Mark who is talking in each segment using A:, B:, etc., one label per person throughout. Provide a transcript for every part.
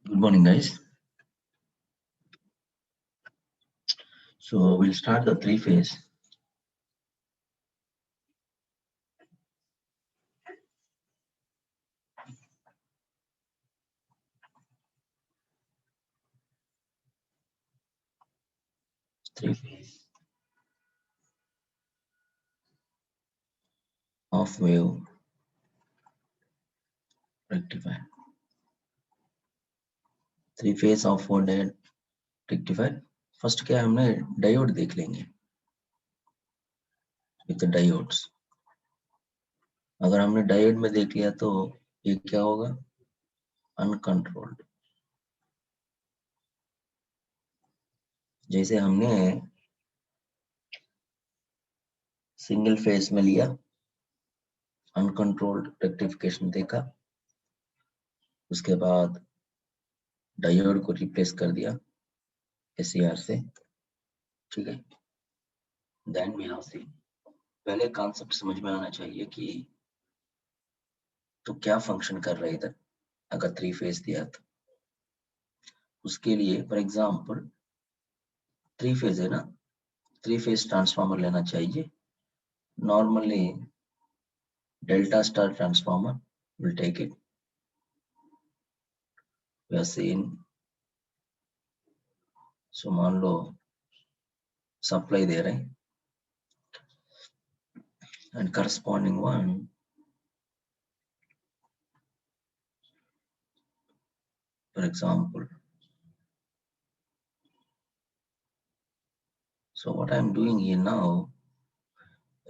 A: Good morning, guys. So we'll start the three-phase. Three-phase of wave rectifier. Three-phase of diode rectifier. First क्या हमने diode देख लेंगे with diodes. अगर हमने diode में देख लिया तो ये क्या होगा? अनकंट्रोल्ड. जैसे हमने सिंगल फेज में लिया, अनकंट्रोल्ड रेक्टिफिकेशन देखा, उसके बाद डायोड को रिप्लेस कर दिया SCR से. ठीक है. Then we have seen. पहले कॉन्सेप्ट समझ में आना चाहिए कि तो क्या फंक्शन कर रहा है इधर अगर थ्री फेज दिया तो. उसके लिए फॉर एग्जांपल थ्री फेज है ना, थ्री फेज ट्रांसफार्मर लेना चाहिए. Normally delta star transformer will take it. We are seen. So मान लो सप्लाई दे रहे हैं and corresponding one for example. So what I am doing here now,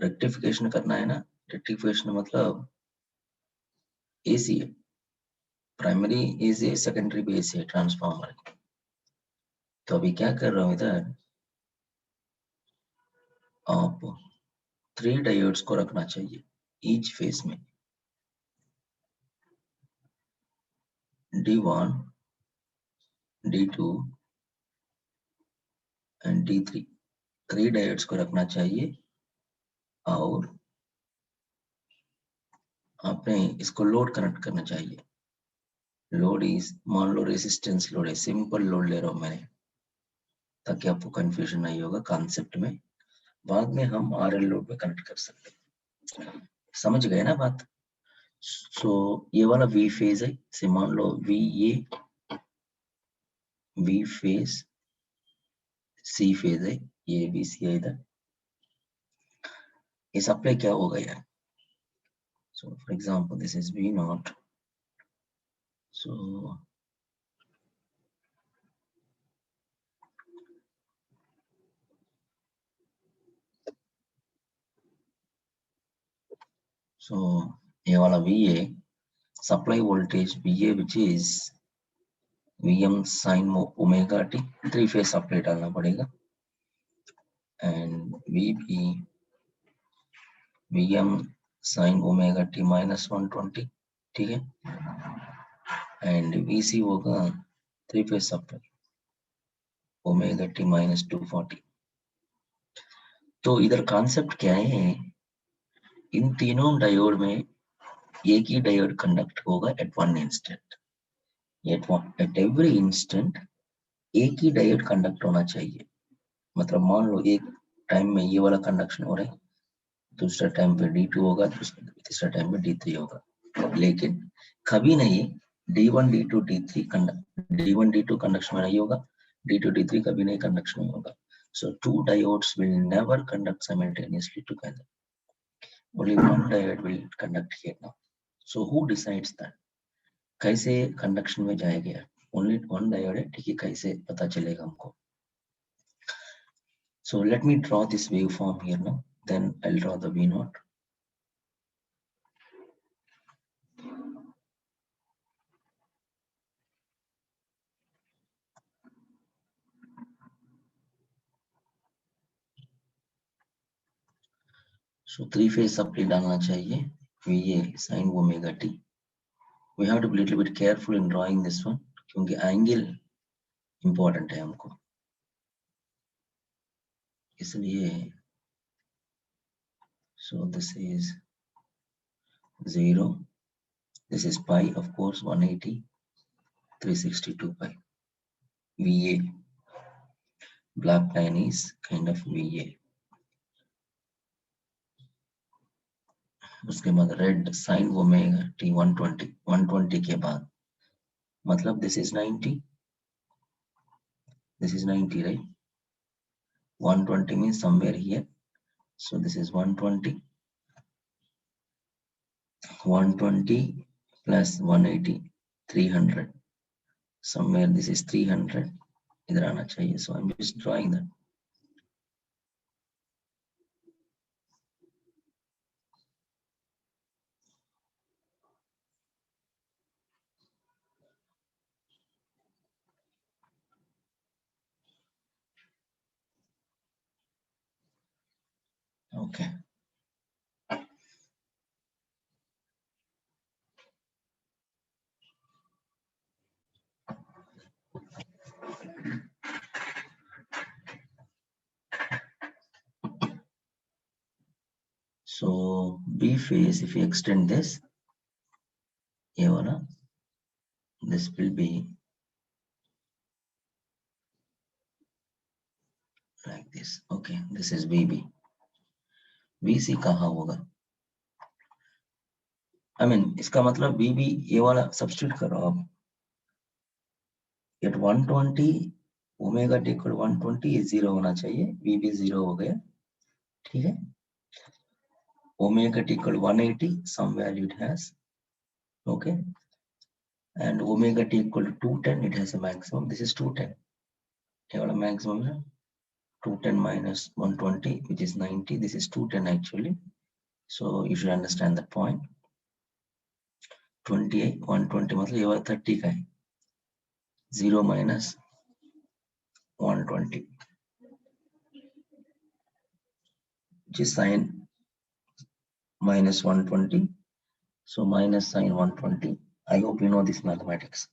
A: rectification करना है ना. रेक्टिफिकेशन मतलब एसी है, प्राइमरी एसी है, सेकेंडरी भी एसी है ट्रांसफार्मर. तो अभी क्या कर रहा हूँ इधर, आप 3 डायोड्स को रखना चाहिए ईच फेज में. D1, D2 and D3 3 diodes को रखना चाहिए. और आपने इसको लोड कनेक्ट करना चाहिए. लोड इज, मान लो रेजिस्टेंस लोड है, सिंपल लोड ले रहा हूं मैंने ताकि आपको कंफ्यूजन नहीं होगा कॉन्सेप्ट में. बाद में हम RL लोड में कनेक्ट कर सकते हैं. समझ गए ना बात. सो ये वाला V फेज है, से मान लो ये V फेज, C फेज है, ये भी C है इधर. ये सप्लाई क्या होगा यार. So for example, this is V naught. So ये वाला VA supply voltage VA which is VM sin omega t, 3 phase supply डालना पड़ेगा. And VB VM sin omega t minus 120. ठीक है. And VC होगा 3 phase supply omega t minus 240. तो इधर concept क्या है, इन तीनों डायोड में एक ही डायोड कंडक्ट होगा at one instant. At every instant एक ही डायोड कंडक्ट होना चाहिए. मतलब मान लो एक टाइम में ये वाला कंडक्शन हो रहा है, दूसरा टाइम पे D2 होगा, तीसरा टाइम पे D3 होगा. लेकिन कभी नहीं D1 D2 D3 D1 D2 conduction में नहीं होगा, D2 D3 कभी नहीं कंडक्शन में होगा. So two diodes will never conduct simultaneously together. Only one diode will conduct here now. So who decides that? कैसे कंडक्शन में जाएगा? Only one diode है, ठीक है. कैसे पता चलेगा हमको? So let me draw this waveform here now. Then I'll draw the V naught. So three phase supply डालना चाहिए VA sin omega t. We have to be little bit careful in drawing this one क्योंकि angle important है हमको, इसलिए. So this is 0, this is pi of course 180, 362 pi. VA. Black line is kind of VA. उसके बाद red sine omega T 120 के बाद मतलब this is 90, this is 90, right? 120 means somewhere here, so this is 120 plus 180 300, somewhere this is 300 इधर आना चाहिए, so I'm just drawing that. Okay. So B phase, if you extend this, this will be like this. Okay, this is BB. VC कहाँ होगा? I mean, इसका मतलब BB ये वाला substitute करो आप. At 120 ओमेगा टी इक्वल 120 ये 0 होना चाहिए, BB 0 हो गया, ठीक है? Omega t equal 180, some value it has, okay? And omega t equal to 210, it has a maximum. This is 210. ये वाला maximum है 210 minus 120, which is 90. This is 210 actually. So you should understand that point. 28, 120 मतलब ये वाला 30 का है. 0 minus 120. which is sine minus 120. So minus sine 120. I hope you know this mathematics.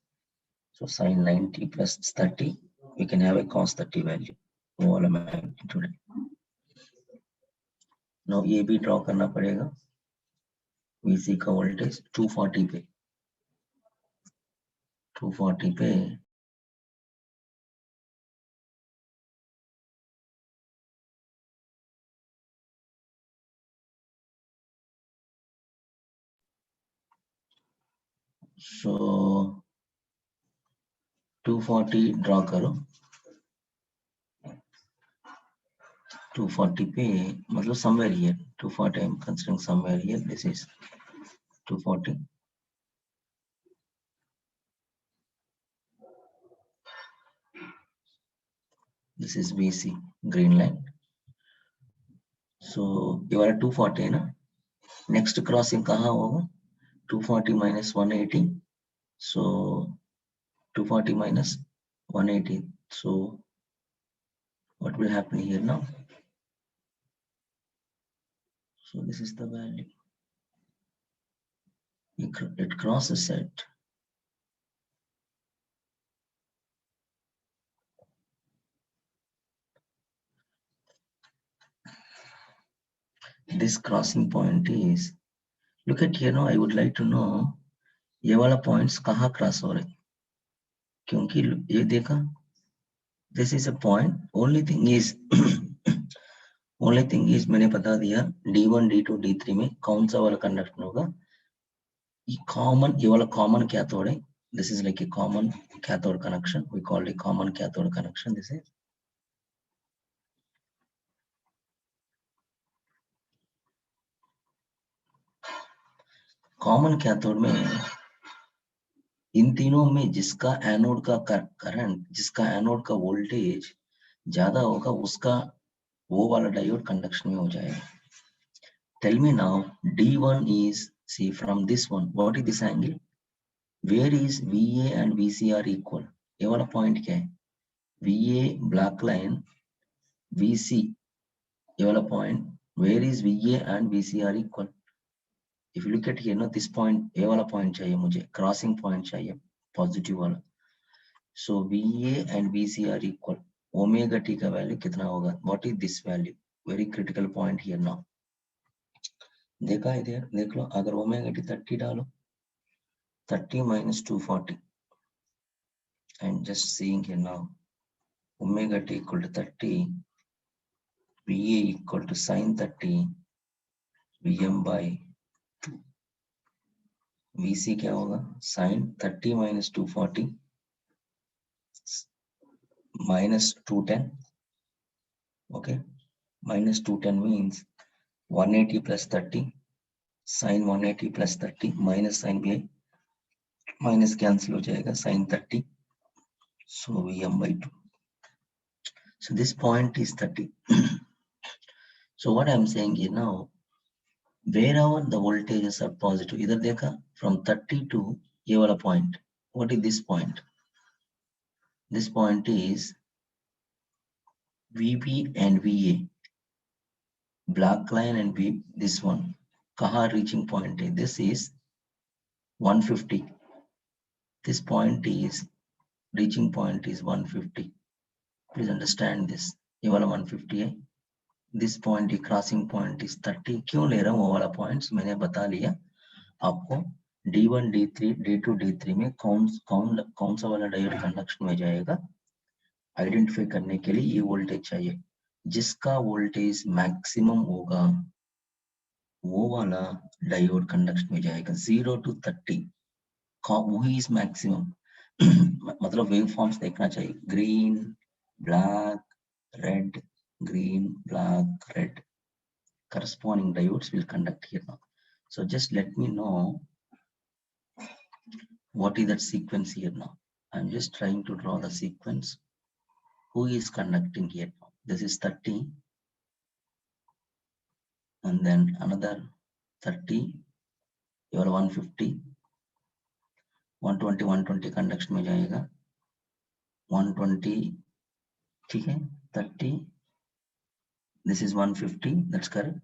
A: So sine 90 plus 30, we can have a cos 30 value. वो वाला magnitude. Now ये भी draw करना पड़ेगा. VC का voltage 240 पे. 240 पे so 240 draw करो. 240 पे मतलब somewhere here. 240 I'm considering somewhere here. This is 240. This is VC, green line. So you are at 240 ना. Next crossing कहाँ होगा? 240 minus 180. So 240 minus 180. So what will happen here now? So this is the value. It crosses it. This crossing point is, look at here now, I would like to know ये वाला points कहाँ cross हो रहे? क्योंकि ये देखा, this is a point. Only thing is मैंने बता दिया D1, D2, D3 में कौन सा वाला conduction होगा. ये वाला common cathode है. This is like a common cathode connection. We call it common cathode connection. This is common cathode में इन तीनों में जिसका एनोड का करंट, जिसका एनोड का वोल्टेज ज्यादा होगा उसका वो वाला डायोड कंडक्शन में हो जाएगा. Tell me now, D1 is, see from this one, what is this angle? Where is VA and VC are equal? ये वाला point क्या है? VA black line, VC ये वाला point, where is VA and VC are equal? If you look at here, no, this point, ये वाला point चाहिए मुझे, crossing point चाहिए, positive वाला. So VA and VC are equal. Omega t का value कितना होगा? What is this value? Very critical point here now. देखा है इधर, देख लो, अगर ओमेगा टी 30 डालो, 30 minus 240, and just seeing here now, omega t equal to 30, Va equal to sin 30, Vm by 2. Vc क्या होगा, sin 30 minus 240 minus 210. Okay, minus 210 means 180 plus 30, sin 180 plus 30 minus sin Va, minus cancel हो जाएगा, sin 30, so Vm by 2. So this point is 30. So what I'm saying here now, wherever the voltages are positive, इधर देखा from 30 to ये वाला point. What is this point? This point is VB and VA. Black line and V, this one. कहाँ reaching point है? This is 150. This point is reaching point is 150. Please understand this. ये वाला 150 है. This point, the crossing point is 30. क्यों ले रहा हूँ वो वाला points? मैंने बता लिया आपको. D1, D3, D2, D3 में कौन सा वाला डायोड कंडक्शन में जाएगा आइडेंटिफाई करने के लिए ये वोल्टेज चाहिए. जिसका वोल्टेज मैक्सिमम होगा वो वाला डायोड कंडक्शन में जाएगा. 0 to 30 वही इज मैक्सिमम. मतलब वेव फॉर्म्स देखना चाहिए. Green, black, red, green, black, red. Corresponding diodes will conduct here now. So just let me know what is that sequence here now. I'm just trying to draw the sequence. Who is conducting here now? This is 30. And then another 30. Your 150. 120, 120 conduction में जाएगा. 120. ठीक है. 30. This is 150. That's correct.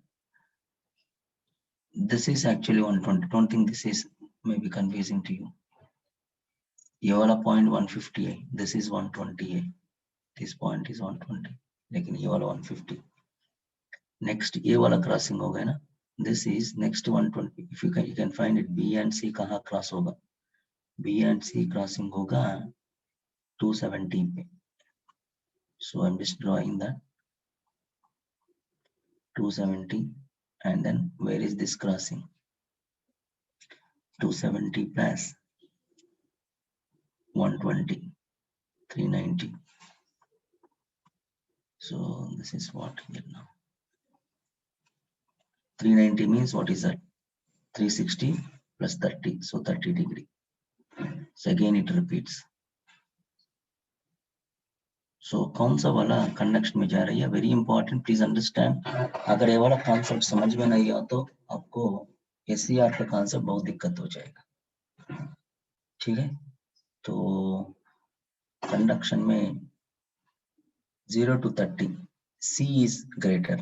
A: This is actually 120. Don't think this is maybe confusing to you. ये वाला point 150 है. This is 120 है. This point is 120. लेकिन ये वाला 150. Next ये वाला crossing हो गया ना. This is next 120. If you can find it. B and C कहाँ cross होगा? B and C crossing होगा 270 पे. So I'm just drawing that 270. And then where is this crossing? 270 plus 120, 390. So this is what here now. 390 means what is that? 360 plus 30, so 30 degree. So again it repeats. So कौन सा वाला conduction में जा रही है? Very important, please understand. अगर ये वाला कॉन्सेप्ट समझ में नहीं आया तो आपको SCR का कॉन्सेप्ट बहुत दिक्कत हो जाएगा. ठीक है, तो कंडक्शन में 0 to 30 C is greater.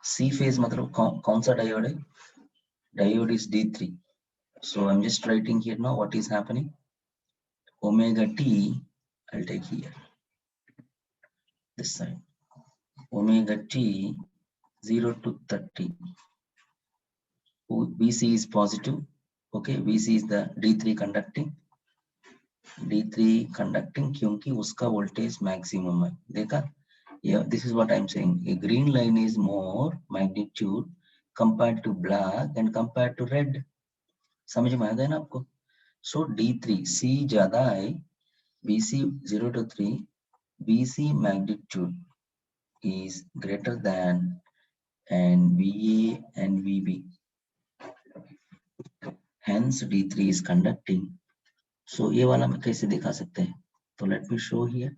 A: C phase मतलब कौन सा डायोड है? Diode is D3. So I'm just writing here now what is happening. Omega T, I'll take here, this side. Omega T 0 to 30. VC is positive. Okay, VC is the D3 conducting. D3 conducting क्योंकि उसका voltage maximum है. देखा? Yeah, this is what I'm saying. A green line is more magnitude compared to black and compared to red. समझ में आ गया ना आपको? So D3 C ज्यादा है. VC 0 to 3. VC magnitude is greater than and VA and VB. Hence D3 is conducting. So ये वाला मैं कैसे दिखा सकते हैं? तो let me show here.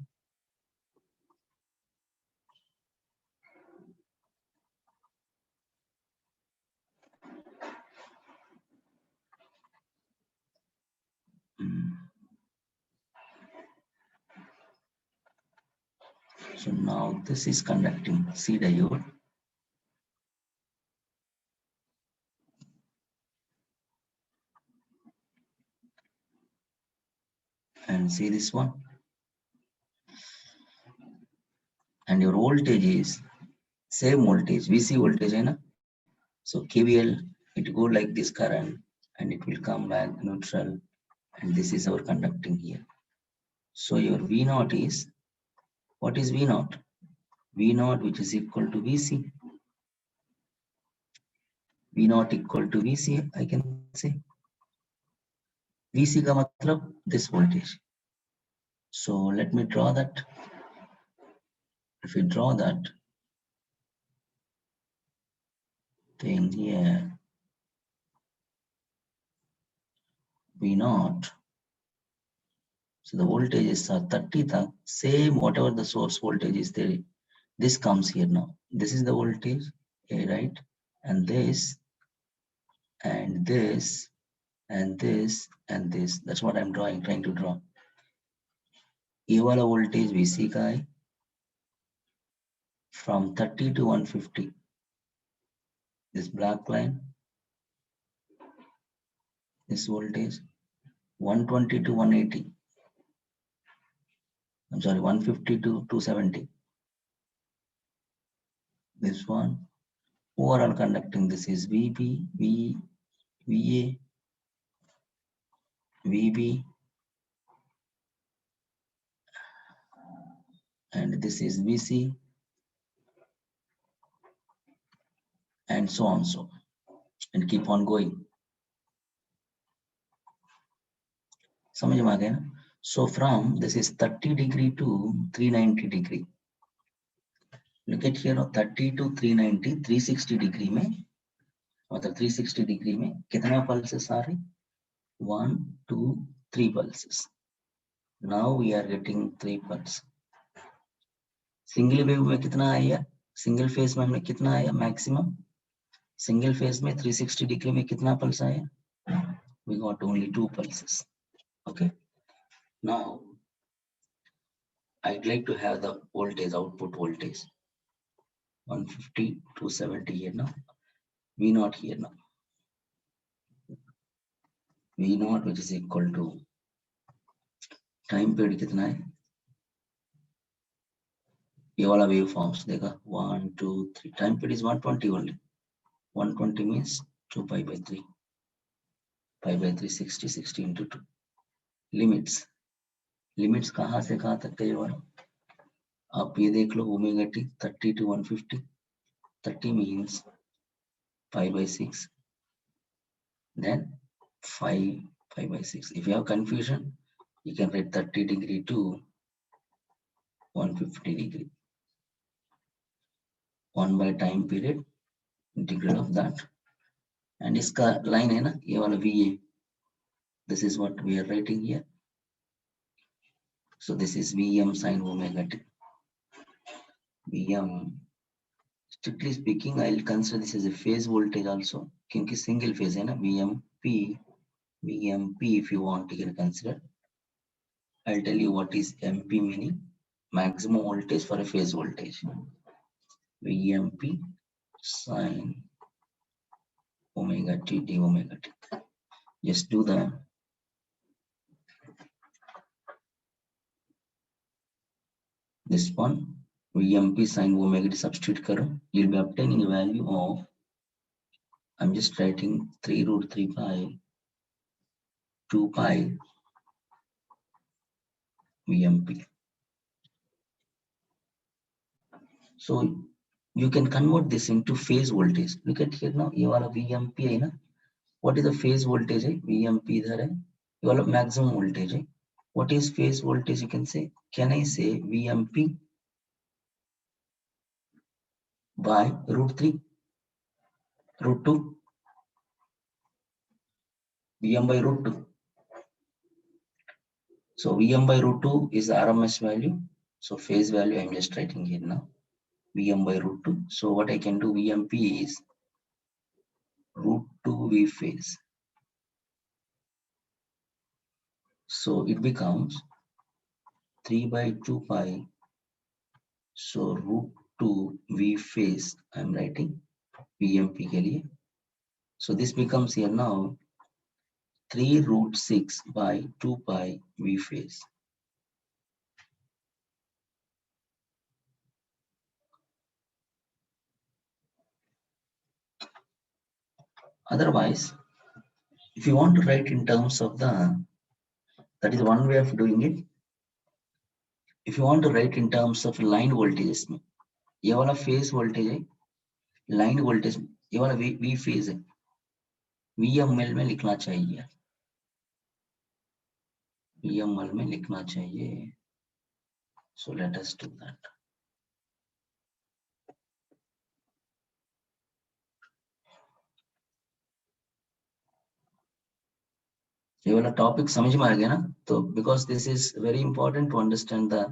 A: So now this is conducting C diode. And see this one. And your voltage is same voltage, VC voltage है ना? So KVL, it go like this current and it will come back neutral, and this is our conducting here. So your V naught is, what is V naught? V naught which is equal to Vc. V naught equal to Vc, I can say. Vc का मतलब this voltage. So let me draw that. If we draw that thing here, V naught. So the voltages are 30 तक, same whatever the source voltage is there. This comes here now. This is the voltage, okay, right? And this, and this, and this, and this. That's what I'm trying to draw. ये वाला voltage VC का है from 30 to 150. This black line, this voltage, 120 to 180. I'm sorry, 150 to 270. This one, overall conducting, this is VB, VA, VB, and this is VC, and so on, so, and keep on going. समझ में आ गया ना? So from this is 30 degree to 390 degree. Look at here, 30 to 390, 360 degree में, मतलब 360 degree में कितना pulses आ रही? 1, 2, 3 pulses. Now we are getting 3 pulses. Single wave में कितना आया? Single phase में हमने कितना आया maximum? Single phase में 360 degree में कितना pulse आया? We got only 2 pulses. Okay. Now I'd like to have the voltage, output voltage. 150, 270 here now. V naught here now. V naught which is equal to time period कितना है? ये वाला wave forms देखा 1, 2, 3. Time period is 120 only. 120 means 2 pi by 3. Pi by 3, 60, 60 into 2. Limits. Limits कहाँ से कहाँ तक का ये वाला? आप ये देख लो omega T 30 to 150. 30 means pi by 6. Then 5 pi by 6. If you have confusion, you can write 30 degree to 150 degree. 1 by time period, integral of that. And इसका line है ना, ये वाला VA. This is what we are writing here. So this is Vm sin omega t. Vm, strictly speaking, I'll consider this as a phase voltage also. क्योंकि single phase है ना, VMP, if you want, you can consider. I'll tell you what is MP meaning. Maximum voltage for a phase voltage. VMP sin omega t d omega t. Just do the this one VMP sin omega t, substitute karo, you'll be obtaining a value of, I'm just writing 3 root 3 pi 2 pi VMP. So you can convert this into phase voltage. Look at here now, ये वाला VMP है ना, what is the phase voltage है? VMP इधर है, ये वाला maximum voltage है. What is phase voltage? You can say, can I say VMP by root 3, root 2, Vm by root 2. So Vm by root 2 is the RMS value. So phase value I'm just writing here now. Vm by root 2. So what I can do, VMP is root 2 V phase. So it becomes 3 by 2 pi. So root 2 V phase I'm writing VMP के लिए. So this becomes here now 3 root 6 by 2 pi V phase. Otherwise, if you want to write in terms of the, that is one way of doing it. If you want to write in terms of line voltages में, ये वाला phase voltage है, line voltage ये वाला V phase है, VML में लिखना चाहिए, VML में लिखना चाहिए। So let us do that. ये वाला टॉपिक समझ में आ गया ना? तो because this is very important to understand the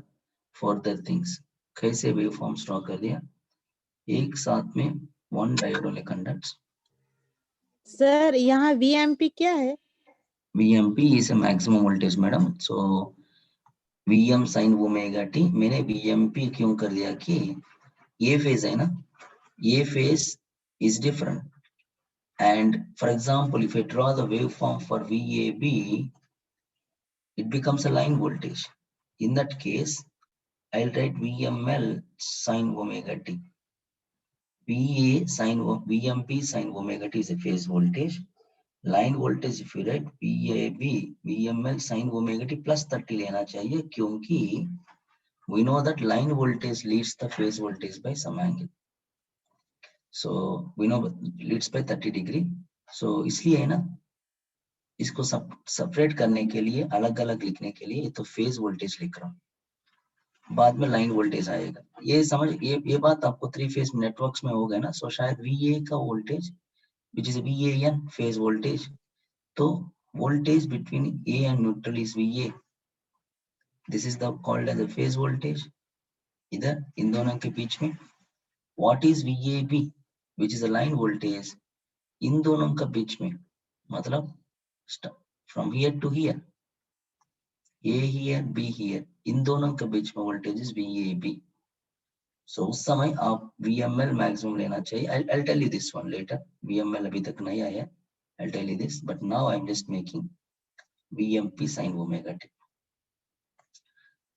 A: further things. कैसे वेव फॉर्म्स ड्रॉ कर दिया एक साथ में, one diode only conducts.
B: Sir यहाँ VMP क्या है?
A: VMP is a maximum voltage madam. So VM sin omega t, मैंने VMP क्यों कर दिया कि ये फेज है ना, ये phase is different, and for example if I draw the waveform for VAB, it becomes a line voltage. In that case I'll write VML sin omega t. VMP sin omega t is a phase voltage. Line voltage if you write VAB VML sin omega t plus 30 लेना चाहिए, क्योंकि we know that line voltage leads the phase voltage by some angle. So we know leads by 30 degree. So इसलिए है ना, इसको separate करने के लिए, अलग अलग लिखने के लिए, ये तो फेज वोल्टेज लिख रहा हूँ, बाद में लाइन वोल्टेज आएगा। ये समझ, ये बात आपको 3 फेज नेटवर्क्स में हो गया ना। सो शायद VA का voltage which is VAN phase voltage, तो voltage between A and neutral is VA, this is the called as a phase voltage. इधर इन दोनों के बीच में what is VAB which is a line voltage, इन दोनों का बीच में, मतलब from here to here, A here B here, इन दोनों के बीच में वोल्टेज इज VAB। सो उस समय आप VML मैक्सिमम लेना चाहिए। I'll tell you this one later, VML अभी तक नहीं आया, I'll tell you this, but now I'm just making VMP sin omega t।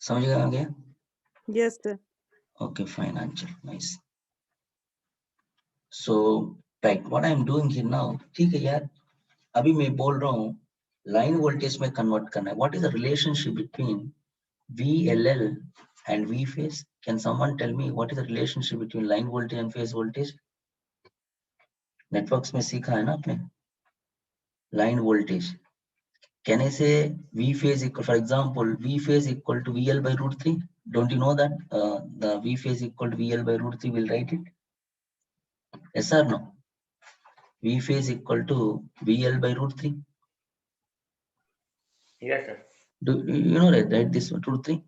A: समझ आ गया?
B: Yes sir.
A: Okay fine Anchal, nice। So right, what I'm doing here now, ठीक है यार, अभी मैं बोल रहा हूँ लाइन वोल्टेज में कन्वर्ट करना है। What is the relationship between VLL and V phase? Can someone tell me what is the relationship between line voltage and phase voltage? Networks में सीखा है ना आपने, line voltage। Can I say V phase equal, for example, V phase equal to VL by root 3? Don't you know that the V phase equal to VL by root 3? We'll write it. Yes or no? V phase equal to VL by root 3.
C: Yes, sir.
A: Do you know that, right? This root 3.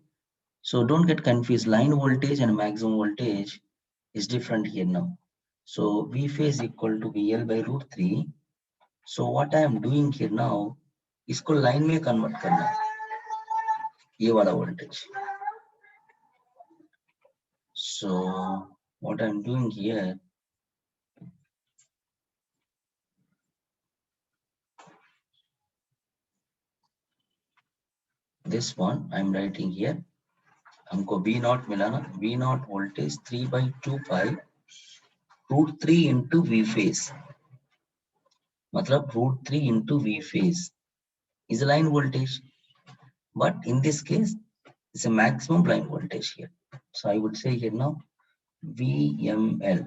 A: So don't get confused. Line voltage and maximum voltage is different here now. So V phase equal to VL by root 3. So what I am doing here now, इसको line में convert करना है, ये वाला voltage. So what I'm doing here, this one I'm writing here, हमको V0 मिला ना, V0 voltage 3/2 pi root 3 into V phase, मतलब root 3 into V phase is a line voltage, but in this case it's a maximum line voltage here. So I would say here now VML.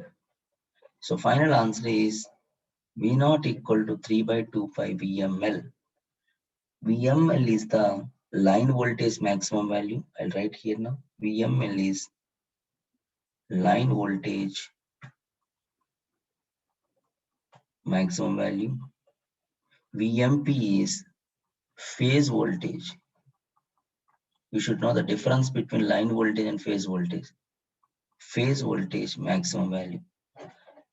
A: So final answer is V0 equal to 3/2 pi VML. VML is the line voltage maximum value. I'll write here now. VML is line voltage maximum value. VMP is phase voltage. You should know the difference between line voltage and phase voltage. Phase voltage maximum value.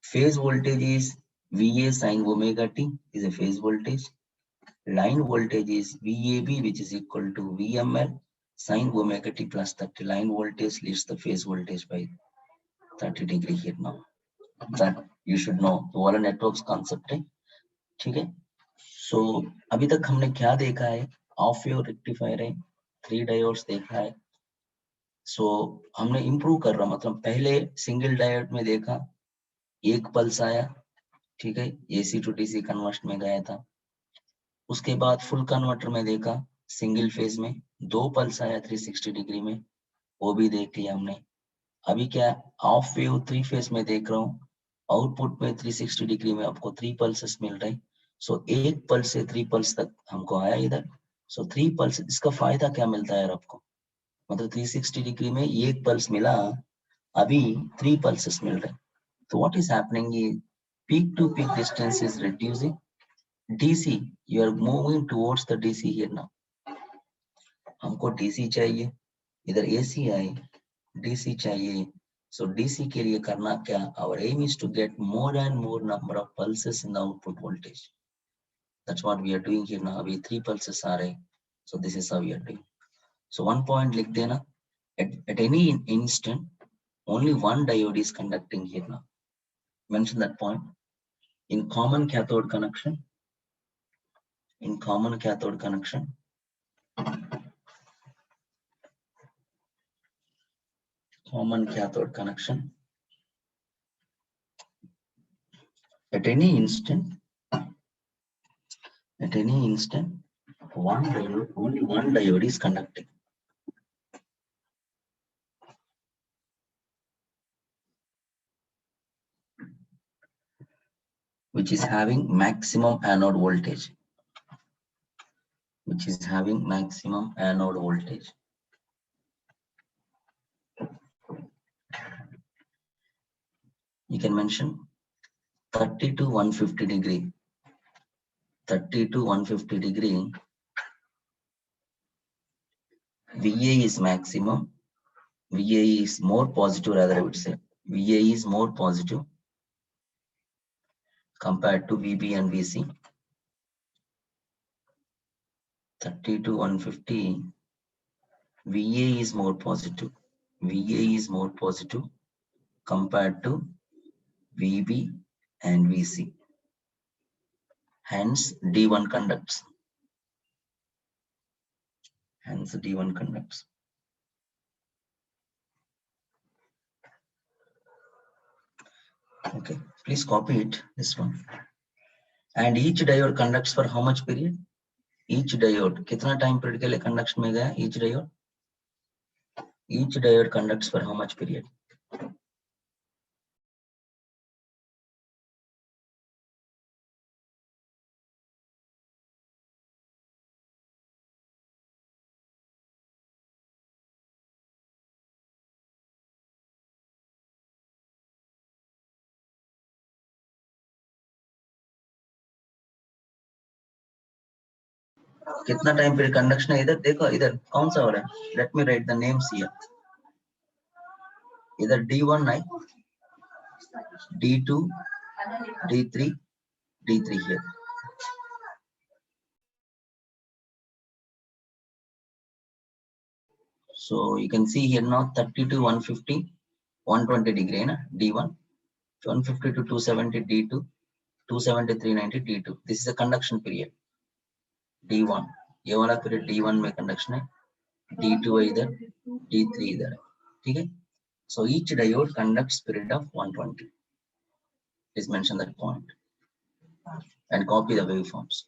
A: Phase voltage is VA sin omega t is a phase voltage. Line voltage is VAB, which is equal to VML sin omega t plus 30. Line voltage leads the phase voltage by 30 degree here now. That you should know. तो वाला networks concept है, ठीक है। सो अभी तक हमने क्या देखा है, ऑफ वेव रेक्टिफायर है, 3 डायोड्स देखा है। सो हमने इम्प्रूव कर रहा, मतलब पहले सिंगल डायोड में देखा, एक पल्स आया, ठीक है, AC टू DC कन्वर्शन में गया था। उसके बाद फुल कन्वर्टर में देखा, सिंगल फेज में 2 पल्स आया 360 डिग्री में, वो भी देख लिया हमने। अभी क्या ऑफ वेव 3 फेज में देख रहा हूँ, आउटपुट में 360 डिग्री में आपको 3 पल्सेस मिल रहे। सो एक पल्स से 3 पल्स तक हमको आया इधर। सो 3 पल्स, इसका फायदा क्या मिलता है यार आपको, मतलब 360 डिग्री में एक पल्स मिला, अभी 3 पल्सेस मिल रहे। तो व्हाट इज हैपनिंग, ये peak to peak distance is reducing, DC you are moving towards the DC here now. हमको डीसी चाहिए, इधर एसी आए, डीसी चाहिए। सो डीसी के लिए करना क्या, our aim is to get more and more number of pulses in the output voltage. That's what we are doing here now. अभी 3 pulses आ रहे, so this is how we are doing. So one point लिख देना, at any instant only one diode is conducting here now. Mention that point. In common cathode connection, in common cathode connection, common cathode connection, at any instant, one diode, only one diode is conducting. Which is having maximum anode voltage. Which is having maximum anode voltage. You can mention 30 to 150 degree. 30 to 150 degree. VA is maximum. VA is more positive, rather I would say. VA is more positive compared to VB and VC. 30 to 150. VA is more positive. VA is more positive compared to VB and VC. Hence D1 conducts. Hence D1 conducts. Okay, please copy it, this one. And each diode conducts for how much period? Each diode, कितना time period के लिए conduction में गया each diode? Each diode conducts for how much period? कितना time period conduction है इधर देखो, इधर कौन सा हो रहा है? Let me write the names here. इधर D1 है, D2, D3, D3 here. So you can see here now 30 to 150, 120 degree na D1, 150 to 270 D2, 270 390 D2. This is a conduction period. D1, ये वाला period D1 में conduction है, D2 है इधर, D3 इधर है, ठीक है? So each diode conducts period of 120. Please mention that point and copy the waveforms.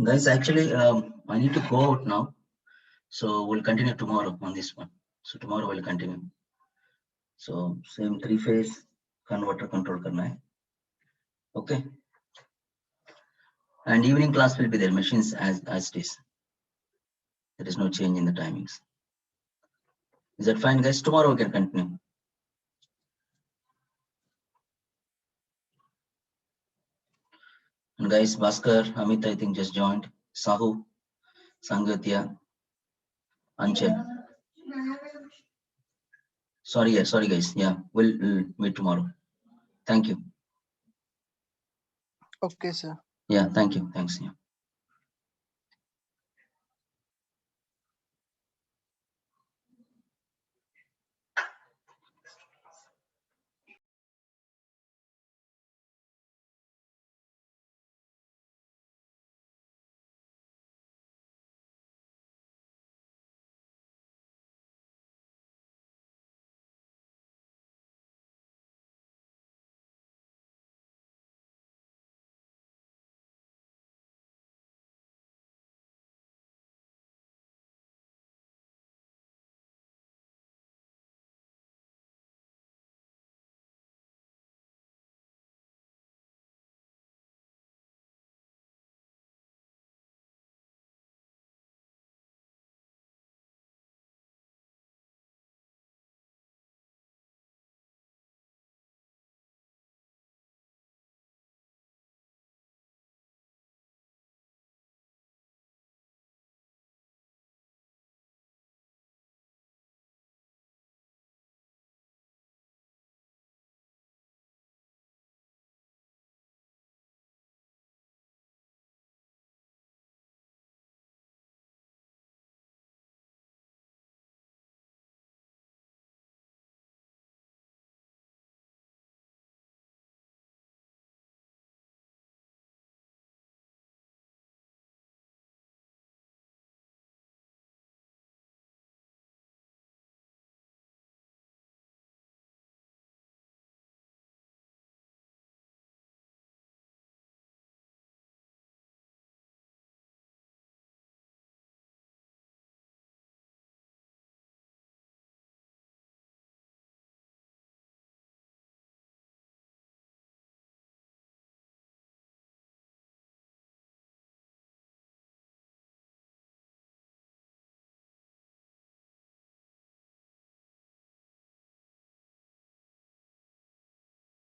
A: Guys, actually, I need to go out now. So we'll continue tomorrow on this one. So tomorrow we'll continue. So same 3-phase converter control karna hai. Okay. And evening class will be there, machines as it is. There is no change in the timings. Is that fine, guys? Tomorrow we can continue. And guys, Bhaskar, Amit, I think just joined. Sahu, Sangatya, Anchal. Sorry guys. Yeah, we'll meet tomorrow. Thank you.
C: Okay, sir.
A: Yeah, thank you. Thanks. Yeah.